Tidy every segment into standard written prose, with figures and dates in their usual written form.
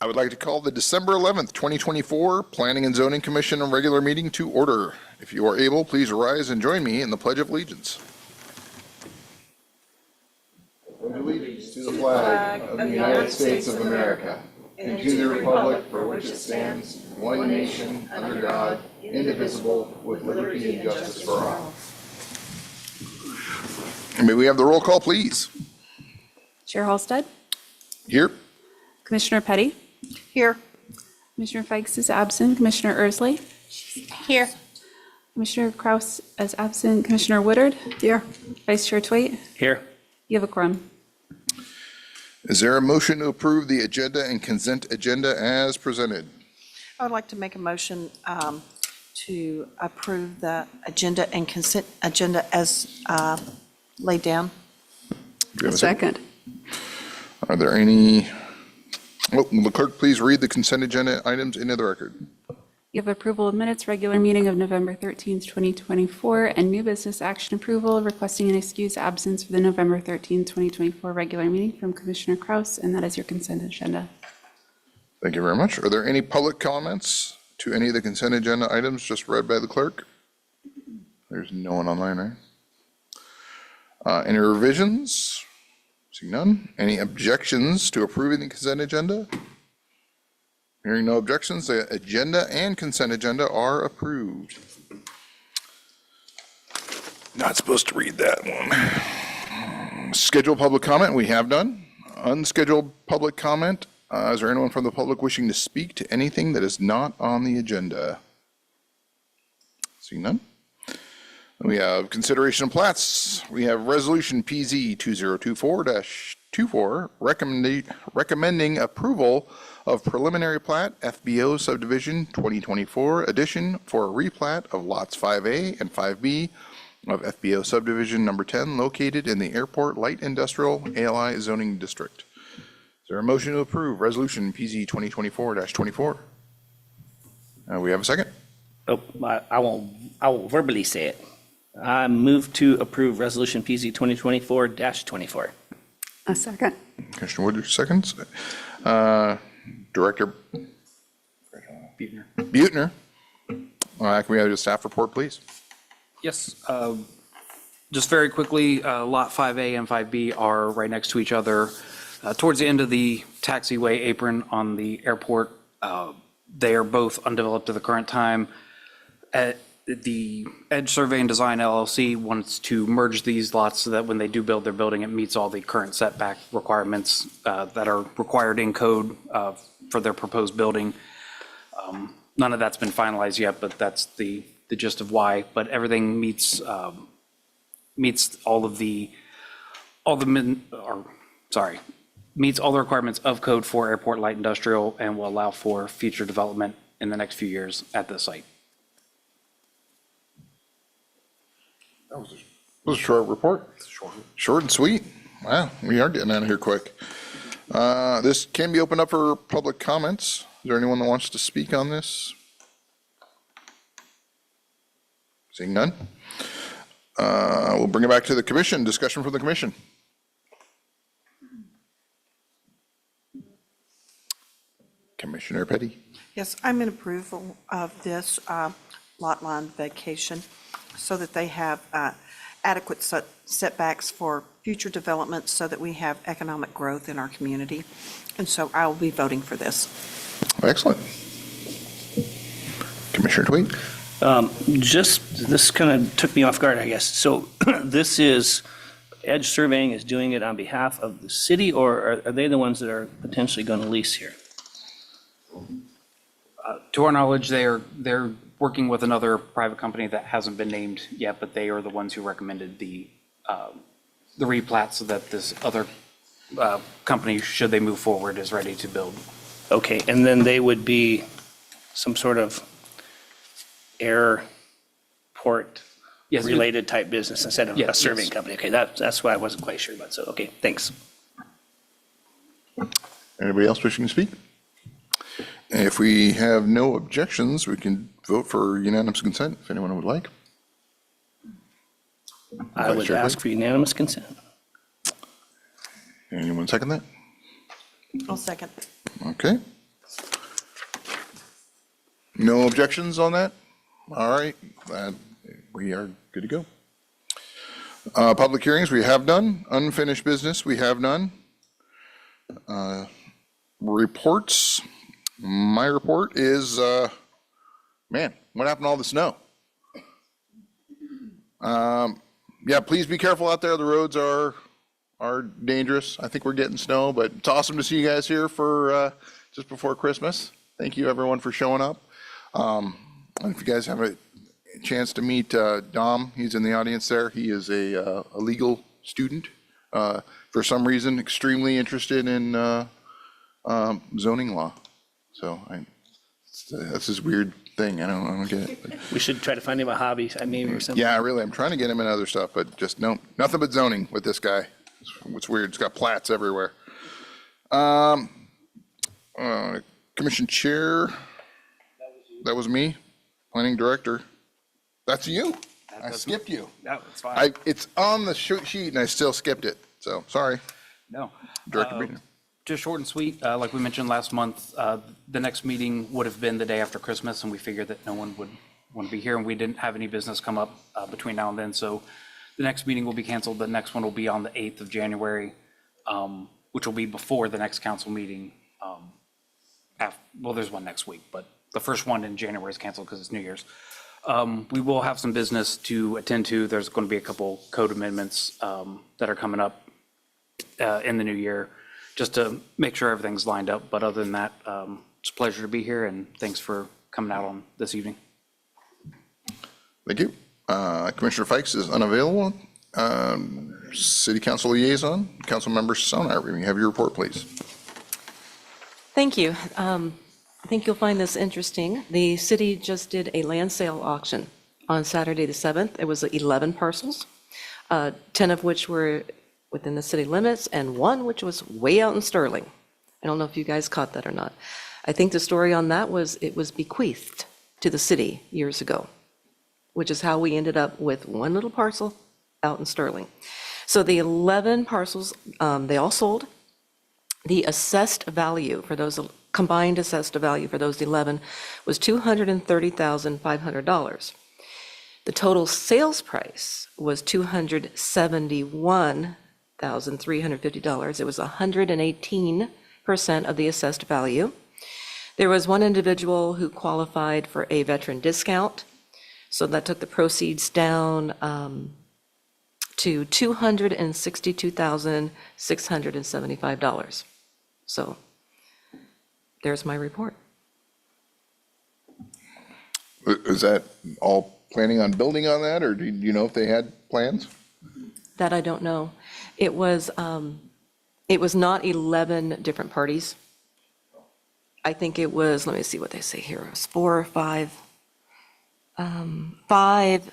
I would like to call the December 11th, 2024 Planning and Zoning Commission and regular meeting to order. If you are able, please rise and join me in the Pledge of Allegiance. Pledge allegiance to the flag of the United States of America and to the republic for which it stands, one nation, under God, indivisible, with liberty and justice for all. And may we have the roll call, please? Chair Halstead? Here. Commissioner Petty? Here. Commissioner Fikes is absent. Commissioner Ersley? Here. Commissioner Kraus is absent. Commissioner Woodard? Here. Vice Chair Twait? Here. You have a quorum. Is there a motion to approve the agenda and consent agenda as presented? I would like to make a motion to approve the agenda and consent agenda as laid down. Do you have a second? Are there any, will the clerk please read the consent agenda items into the record? You have approval of minutes, regular meeting of November 13th, 2024, and new business action approval requesting an excused absence for the November 13th, 2024 regular meeting from Commissioner Kraus, and that is your consent agenda. Thank you very much. Are there any public comments to any of the consent agenda items just read by the clerk? There's no one online, right? Any revisions? Seeing none. Any objections to approving the consent agenda? Hearing no objections, the agenda and consent agenda are approved. Not supposed to read that one. Scheduled public comment, we have done. Unscheduled public comment, is there anyone from the public wishing to speak to anything that is not on the agenda? Seeing none. We have consideration of plats. We have resolution PZ 2024-24 recommending approval of preliminary plat FBO subdivision 2024 addition for a replat of lots 5A and 5B of FBO subdivision number 10 located in the Airport Light Industrial ALI zoning district. Is there a motion to approve resolution PZ 2024-24? We have a second? Oh, I won't verbally say it. I move to approve resolution PZ 2024-24. A second. Commissioner Woodard seconds. Director Buettner. Can we have a staff report, please? Yes, just very quickly, Lot 5A and 5B are right next to each other. Towards the end of the taxiway apron on the airport, they are both undeveloped at the current time. The Edge Survey and Design LLC wants to merge these lots so that when they do build their building, it meets all the current setback requirements that are required in code for their proposed building. None of that's been finalized yet, but that's the gist of why. But everything meets meets all the requirements of code for Airport Light Industrial and will allow for future development in the next few years at the site. That was a short report. Short and sweet. Wow, we are getting out of here quick. This can be opened up for public comments. Is there anyone that wants to speak on this? Seeing none. We'll bring it back to the commission. Discussion from the commission. Commissioner Petty. Yes, I'm in approval of this lot line vacation so that they have adequate setbacks for future development so that we have economic growth in our community. And so I will be voting for this. Excellent. Commissioner Tweed. This kind of took me off guard, I guess. So this is, Edge Surveying is doing it on behalf of the city, or are they the ones that are potentially going to lease here? To our knowledge, they're working with another private company that hasn't been named yet, but they are the ones who recommended the replat so that this other company, should they move forward, is ready to build. Okay, and then they would be some sort of airport Yes. related type business instead of a Yes, surveying yes. company. Okay, that's why I wasn't quite sure about. So, okay, thanks. Anybody else wishing to speak? If we have no objections, we can vote for unanimous consent if anyone would like. I would Chair ask for unanimous consent. Anyone second that? I'll second. Okay. No objections on that? All right, we are good to go. Public hearings, we have none. Unfinished business, we have none. Reports, my report is, man, what happened to all the snow? Yeah, please be careful out there. The roads are dangerous. I think we're getting snow, but it's awesome to see you guys here for just before Christmas. Thank you, everyone, for showing up. And if you guys have a chance to meet Dom, he's in the audience there. He is a legal student. For some reason, extremely interested in zoning law. So that's his weird thing. I don't get it. We should try to find him a hobby, maybe, or something. Yeah, really, I'm trying to get him in other stuff, but just nothing but zoning with this guy. It's weird. It's got plats everywhere. Commission chair. That was me. Planning director. That's you. I skipped you. No, it's fine. It's on the sheet and I still skipped it. So sorry. No. Director Beaton. Just short and sweet, like we mentioned last month, the next meeting would have been the day after Christmas, and we figured that no one would want to be here, and we didn't have any business come up between now and then, so the next meeting will be canceled. The next one will be on the 8th of January, which will be before the next council meeting. Well, there's one next week, but the first one in January is canceled because it's New Year's. We will have some business to attend to. There's going to be a couple code amendments that are coming up in the new year, just to make sure everything's lined up. But other than that, it's a pleasure to be here, and thanks for coming out on this evening. Thank you. Commissioner Fikes is unavailable. City Council Liaison, Councilmember Sonart, you have your report, please. Thank you. I think you'll find this interesting. The city just did a land sale auction on Saturday the 7th. It was 11 parcels, 10 of which were within the city limits and one which was way out in Sterling. I don't know if you guys caught that or not. I think the story on that was it was bequeathed to the city years ago, which is how we ended up with one little parcel out in Sterling. So the 11 parcels, they all sold. The assessed value for those, combined assessed value for those 11 was $230,500. The total sales price was $271,350. It was 118% of the assessed value. There was one individual who qualified for a veteran discount, so that took the proceeds down to $262,675. So there's my report. Is that all planning on building on that, or do you know if they had plans? That I don't know. It was not 11 different parties. I think it was, let me see what they say here, it was 4 or 5, 5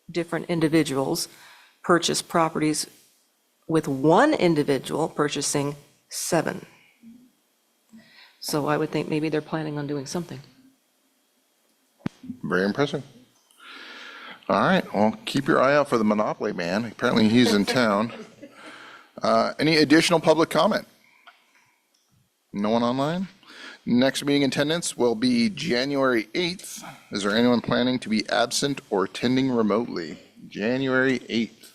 different individuals purchased properties, with one individual purchasing 7. So I would think maybe they're planning on doing something. Very impressive. All right, well, keep your eye out for the Monopoly Man. Apparently he's in town. Any additional public comment? No one online? Next meeting attendance will be January 8th. Is there anyone planning to be absent or attending remotely? January 8th.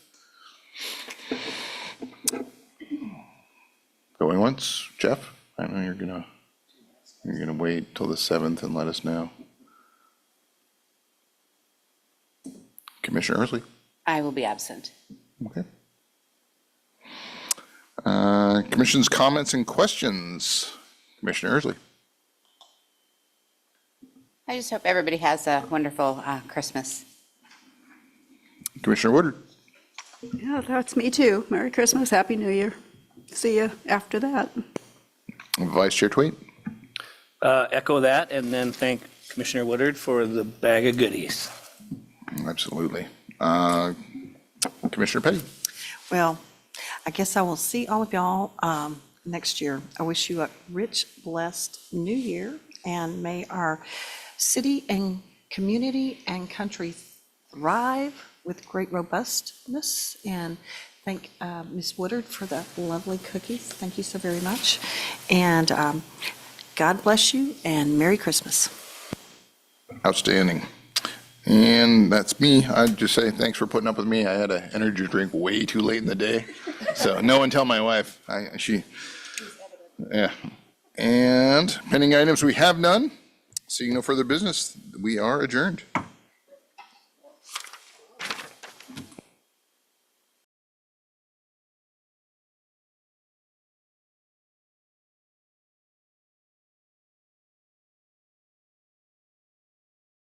Going once? Jeff? I know you're gonna wait till the 7th and let us know. Commissioner Ersley? I will be absent. Okay. Commission's comments and questions. Commissioner Ersley? I just hope everybody has a wonderful Christmas. Commissioner Woodard? Yeah, that's me too. Merry Christmas, Happy New Year. See you after that. Vice Chair Tweet? Echo that, and then thank Commissioner Woodard for the bag of goodies. Absolutely. Commissioner Petty? Well, I guess I will see all of y'all next year. I wish you a rich, blessed new year, and may our city and community and country thrive with great robustness. And thank Ms. Woodard for the lovely cookies. Thank you so very much. And God bless you and Merry Christmas. Outstanding. And that's me. I'd just say thanks for putting up with me. I had an energy drink way too late in the day. So no one tell my wife. Yeah. And pending items, we have none. Seeing no further business, we are adjourned.